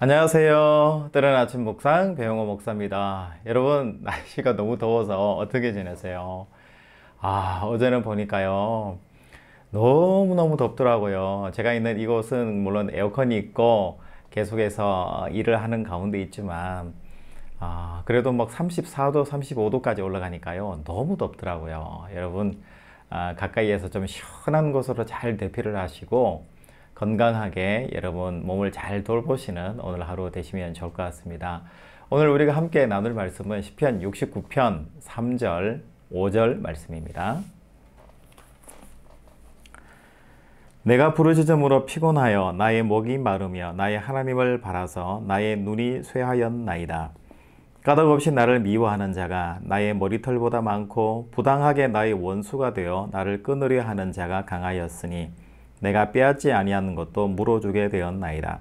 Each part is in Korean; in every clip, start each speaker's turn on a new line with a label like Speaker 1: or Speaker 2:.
Speaker 1: 안녕하세요. 뜨는 아침 묵상 배용호 목사입니다. 여러분, 날씨가 너무 더워서 어떻게 지내세요? 어제는 보니까요. 너무너무 덥더라고요. 제가 있는 이곳은 물론 에어컨이 있고 계속해서 일을 하는 가운데 있지만, 그래도 막 34도, 35도까지 올라가니까요. 너무 덥더라고요. 여러분, 가까이에서 좀 시원한 곳으로 잘 대피를 하시고, 건강하게 여러분 몸을 잘 돌보시는 오늘 하루 되시면 좋을 것 같습니다. 오늘 우리가 함께 나눌 말씀은 시편 69편 3절, 5절 말씀입니다. 내가 부르짖음으로 피곤하여 나의 목이 마르며 나의 하나님을 바라서 나의 눈이 쇠하였나이다. 까닭없이 나를 미워하는 자가 나의 머리털보다 많고 부당하게 나의 원수가 되어 나를 끊으려 하는 자가 강하였으니 내가 빼앗지 아니하는 것도 물어주게 되었나이다.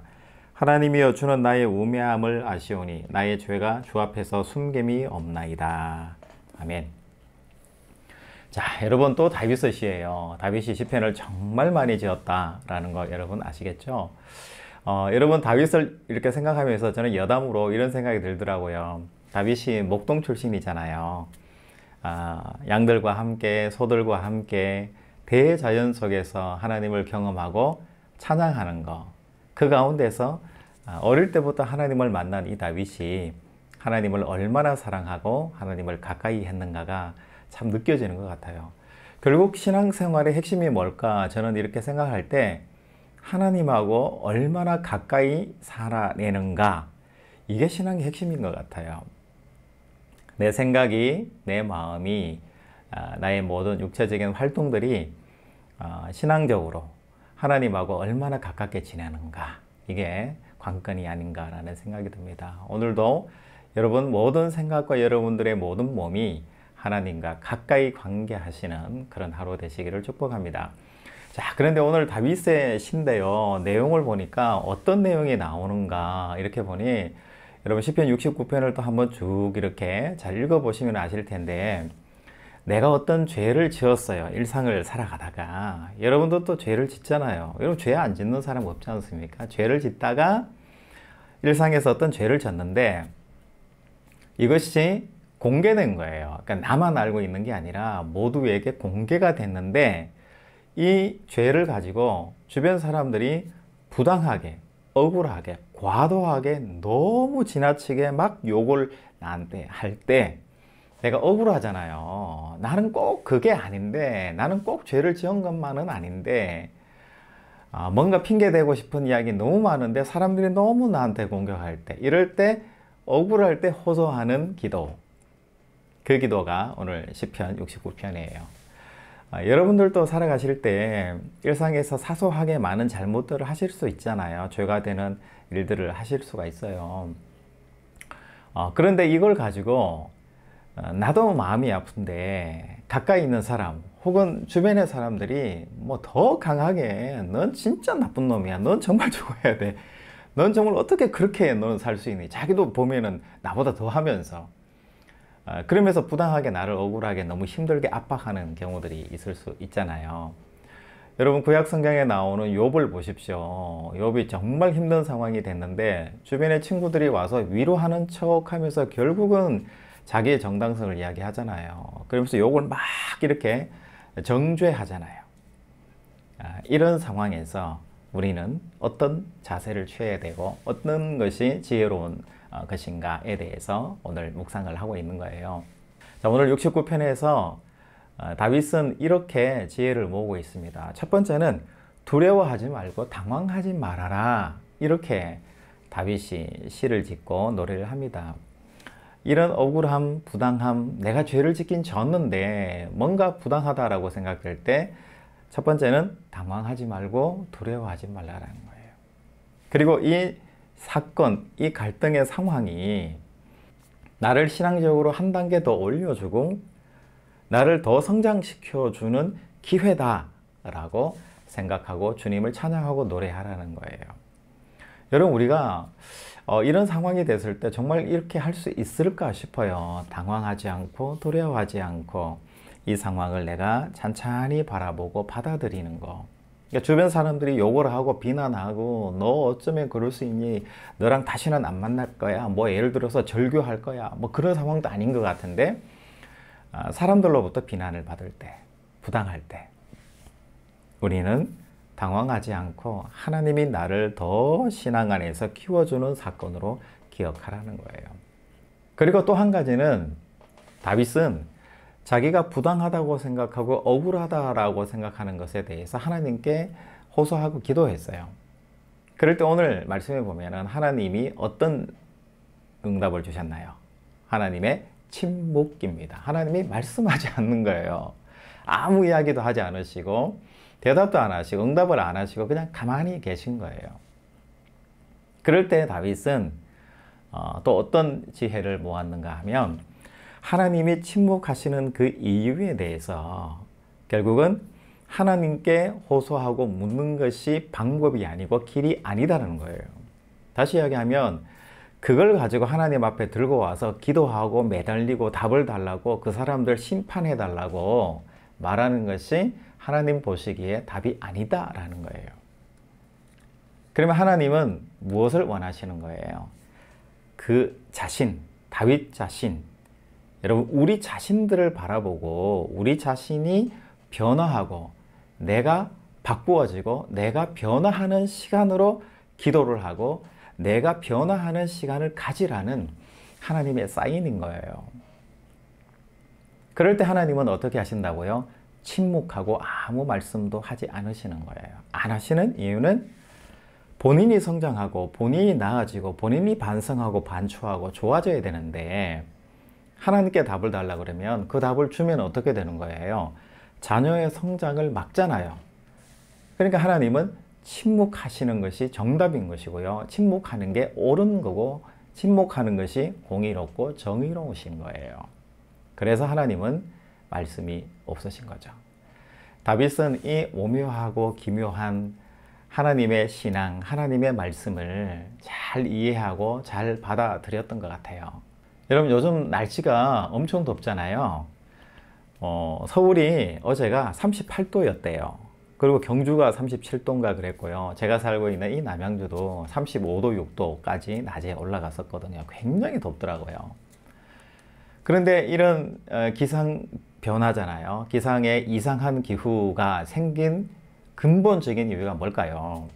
Speaker 1: 하나님이여 주는 나의 우매함을 아시오니 나의 죄가 주 앞에서 숨김이 없나이다. 아멘. 자, 여러분 또 다윗의 시예요. 다윗이 시편을 정말 많이 지었다라는 거 여러분 아시겠죠? 여러분 다윗을 이렇게 생각하면서 저는 여담으로 이런 생각이 들더라고요. 다윗이 목동 출신이잖아요. 양들과 함께 소들과 함께 대자연 속에서 하나님을 경험하고 찬양하는 것. 그 가운데서 어릴 때부터 하나님을 만난 이 다윗이 하나님을 얼마나 사랑하고 하나님을 가까이 했는가가 참 느껴지는 것 같아요. 결국 신앙생활의 핵심이 뭘까? 저는 이렇게 생각할 때 하나님하고 얼마나 가까이 살아내는가? 이게 신앙의 핵심인 것 같아요. 내 생각이, 내 마음이, 나의 모든 육체적인 활동들이 신앙적으로 하나님하고 얼마나 가깝게 지내는가, 이게 관건이 아닌가라는 생각이 듭니다. 오늘도 여러분 모든 생각과 여러분들의 모든 몸이 하나님과 가까이 관계하시는 그런 하루 되시기를 축복합니다. 자, 그런데 오늘 다윗의 시인데요, 내용을 보니까 어떤 내용이 나오는가 이렇게 보니 여러분 시편 69편을 또 한번 쭉 이렇게 잘 읽어보시면 아실 텐데, 내가 어떤 죄를 지었어요. 일상을 살아가다가. 여러분도 또 죄를 짓잖아요. 여러분 죄 안 짓는 사람 없지 않습니까? 죄를 짓다가 일상에서 어떤 죄를 졌는데 이것이 공개된 거예요. 그러니까 나만 알고 있는 게 아니라 모두에게 공개가 됐는데, 이 죄를 가지고 주변 사람들이 부당하게, 억울하게, 과도하게, 너무 지나치게 막 욕을 나한테 할 때 내가 억울하잖아요. 나는 꼭 그게 아닌데, 나는 꼭 죄를 지은 것만은 아닌데, 뭔가 핑계대고 싶은 이야기 너무 많은데 사람들이 너무 나한테 공격할 때, 이럴 때 억울할 때 호소하는 기도, 그 기도가 오늘 시편 69편이에요. 여러분들도 살아가실 때 일상에서 사소하게 많은 잘못들을 하실 수 있잖아요. 죄가 되는 일들을 하실 수가 있어요. 그런데 이걸 가지고 나도 마음이 아픈데 가까이 있는 사람 혹은 주변의 사람들이 뭐 더 강하게 넌 진짜 나쁜 놈이야, 넌 정말 죽어야 돼, 넌 정말 어떻게 그렇게 너는 살 수 있니, 자기도 보면은 나보다 더 하면서 그러면서 부당하게 나를 억울하게 너무 힘들게 압박하는 경우들이 있을 수 있잖아요. 여러분 구약 성경에 나오는 욥을 보십시오. 욥이 정말 힘든 상황이 됐는데 주변의 친구들이 와서 위로하는 척 하면서 결국은 자기의 정당성을 이야기하잖아요. 그러면서 욕을 막 이렇게 정죄하잖아요. 이런 상황에서 우리는 어떤 자세를 취해야 되고 어떤 것이 지혜로운 것인가에 대해서 오늘 묵상을 하고 있는 거예요. 자, 오늘 69편에서 다윗은 이렇게 지혜를 모으고 있습니다. 첫 번째는 두려워하지 말고 당황하지 말아라, 이렇게 다윗이 시를 짓고 노래를 합니다. 이런 억울함, 부당함, 내가 죄를 짓긴 졌는데 뭔가 부당하다라고 생각될 때 첫 번째는 당황하지 말고 두려워하지 말라라는 거예요. 그리고 이 사건, 이 갈등의 상황이 나를 신앙적으로 한 단계 더 올려주고 나를 더 성장시켜주는 기회다라고 생각하고 주님을 찬양하고 노래하라는 거예요. 여러분 우리가 이런 상황이 됐을 때 정말 이렇게 할 수 있을까 싶어요. 당황하지 않고 두려워하지 않고 이 상황을 내가 찬찬히 바라보고 받아들이는 거. 그러니까 주변 사람들이 욕을 하고 비난하고 너 어쩌면 그럴 수 있니? 너랑 다시는 안 만날 거야. 뭐 예를 들어서 절교할 거야. 뭐 그런 상황도 아닌 것 같은데 사람들로부터 비난을 받을 때, 부당할 때 우리는 당황하지 않고 하나님이 나를 더 신앙 안에서 키워주는 사건으로 기억하라는 거예요. 그리고 또 한 가지는 다윗은 자기가 부당하다고 생각하고 억울하다라고 생각하는 것에 대해서 하나님께 호소하고 기도했어요. 그럴 때 오늘 말씀해 보면은 하나님이 어떤 응답을 주셨나요? 하나님의 침묵입니다. 하나님이 말씀하지 않는 거예요. 아무 이야기도 하지 않으시고 대답도 안 하시고 응답을 안 하시고 그냥 가만히 계신 거예요. 그럴 때 다윗은 또 어떤 지혜를 모았는가 하면 하나님이 침묵하시는 그 이유에 대해서 결국은 하나님께 호소하고 묻는 것이 방법이 아니고 길이 아니다라는 거예요. 다시 이야기하면 그걸 가지고 하나님 앞에 들고 와서 기도하고 매달리고 답을 달라고 그 사람들 심판해 달라고 말하는 것이 하나님 보시기에 답이 아니다라는 거예요. 그러면 하나님은 무엇을 원하시는 거예요? 그 자신, 다윗 자신, 여러분 우리 자신들을 바라보고 우리 자신이 변화하고 내가 바꾸어지고 내가 변화하는 시간으로 기도를 하고 내가 변화하는 시간을 가지라는 하나님의 사인인 거예요. 그럴 때 하나님은 어떻게 하신다고요? 침묵하고 아무 말씀도 하지 않으시는 거예요. 안 하시는 이유는 본인이 성장하고 본인이 나아지고 본인이 반성하고 반추하고 좋아져야 되는데 하나님께 답을 달라 그러면 그 답을 주면 어떻게 되는 거예요? 자녀의 성장을 막잖아요. 그러니까 하나님은 침묵하시는 것이 정답인 것이고요. 침묵하는 게 옳은 거고 침묵하는 것이 공의롭고 정의로우신 거예요. 그래서 하나님은 말씀이 없으신 거죠. 다윗은 이 오묘하고 기묘한 하나님의 신앙, 하나님의 말씀을 잘 이해하고 잘 받아들였던 것 같아요. 여러분 요즘 날씨가 엄청 덥잖아요. 서울이 어제가 38도였대요. 그리고 경주가 37도인가 그랬고요. 제가 살고 있는 이 남양주도 35도, 6도까지 낮에 올라갔었거든요. 굉장히 덥더라고요. 그런데 이런 기상 변화잖아요. 기상의 이상한 기후가 생긴 근본적인 이유가 뭘까요?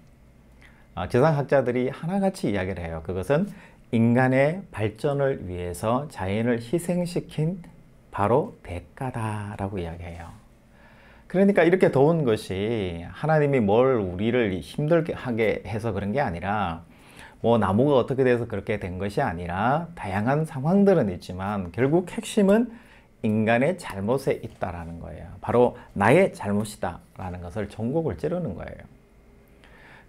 Speaker 1: 기상학자들이 하나같이 이야기를 해요. 그것은 인간의 발전을 위해서 자연을 희생시킨 바로 대가다라고 이야기해요. 그러니까 이렇게 더운 것이 하나님이 뭘 우리를 힘들게 하게 해서 그런 게 아니라 뭐 나무가 어떻게 돼서 그렇게 된 것이 아니라 다양한 상황들은 있지만 결국 핵심은 인간의 잘못에 있다라는 거예요. 바로 나의 잘못이다라는 것을 전곡을 찌르는 거예요.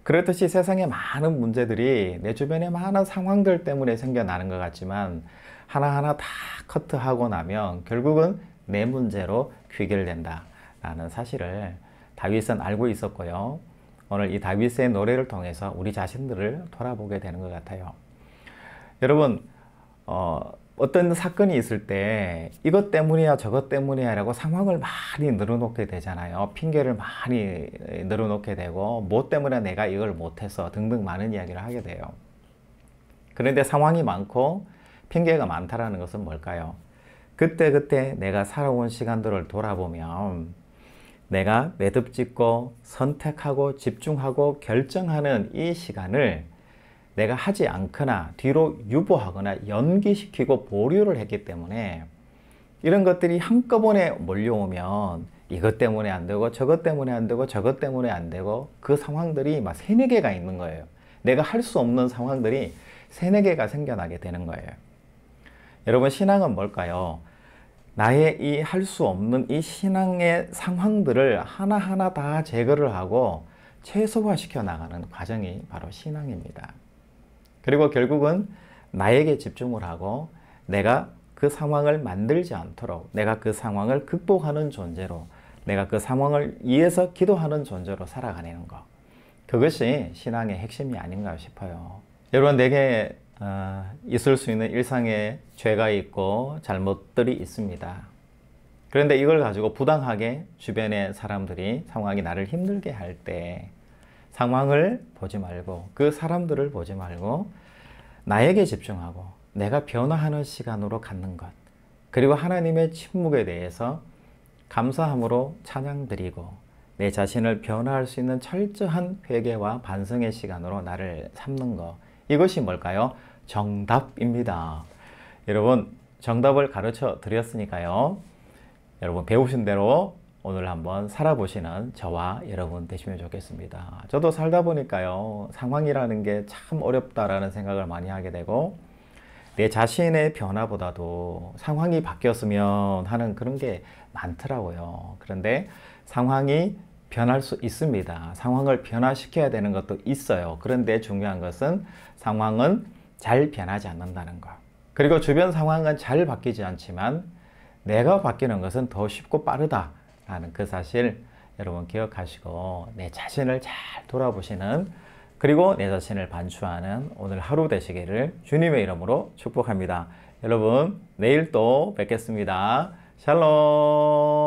Speaker 1: 그렇듯이 세상에 많은 문제들이 내 주변에 많은 상황들 때문에 생겨나는 것 같지만 하나하나 다 커트하고 나면 결국은 내 문제로 귀결된다라는 사실을 다윗은 알고 있었고요. 오늘 이 다윗의 노래를 통해서 우리 자신들을 돌아보게 되는 것 같아요. 여러분 어떤 사건이 있을 때 이것 때문이야 저것 때문이야 라고 상황을 많이 늘어놓게 되잖아요. 핑계를 많이 늘어놓게 되고 뭐 때문에 내가 이걸 못해서 등등 많은 이야기를 하게 돼요. 그런데 상황이 많고 핑계가 많다라는 것은 뭘까요? 그때그때 내가 살아온 시간들을 돌아보면 내가 매듭짓고 선택하고 집중하고 결정하는 이 시간을 내가 하지 않거나 뒤로 유보하거나 연기시키고 보류를 했기 때문에 이런 것들이 한꺼번에 몰려오면 이것 때문에 안 되고 저것 때문에 안 되고 저것 때문에 안 되고 그 상황들이 막 세네 개가 있는 거예요. 내가 할 수 없는 상황들이 세네 개가 생겨나게 되는 거예요. 여러분 신앙은 뭘까요? 나의 이 할 수 없는 이 신앙의 상황들을 하나하나 다 제거를 하고 최소화시켜 나가는 과정이 바로 신앙입니다. 그리고 결국은 나에게 집중을 하고 내가 그 상황을 만들지 않도록 내가 그 상황을 극복하는 존재로 내가 그 상황을 위해서 기도하는 존재로 살아가는 것. 그것이 신앙의 핵심이 아닌가 싶어요. 여러분 내게 있을 수 있는 일상에 죄가 있고 잘못들이 있습니다. 그런데 이걸 가지고 부당하게 주변의 사람들이 상황이 나를 힘들게 할 때 상황을 보지 말고 그 사람들을 보지 말고 나에게 집중하고 내가 변화하는 시간으로 갖는 것, 그리고 하나님의 침묵에 대해서 감사함으로 찬양드리고 내 자신을 변화할 수 있는 철저한 회개와 반성의 시간으로 나를 삼는 것, 이것이 뭘까요? 정답입니다. 여러분, 정답을 가르쳐 드렸으니까요, 여러분 배우신 대로 오늘 한번 살아보시는 저와 여러분 되시면 좋겠습니다. 저도 살다 보니까요, 상황이라는 게 참 어렵다라는 생각을 많이 하게 되고 내 자신의 변화보다도 상황이 바뀌었으면 하는 그런 게 많더라고요. 그런데 상황이 변할 수 있습니다. 상황을 변화시켜야 되는 것도 있어요. 그런데 중요한 것은 상황은 잘 변하지 않는다는 것. 그리고 주변 상황은 잘 바뀌지 않지만 내가 바뀌는 것은 더 쉽고 빠르다라는 그 사실 여러분 기억하시고 내 자신을 잘 돌아보시는, 그리고 내 자신을 반추하는 오늘 하루 되시기를 주님의 이름으로 축복합니다. 여러분, 내일 또 뵙겠습니다. 샬롬.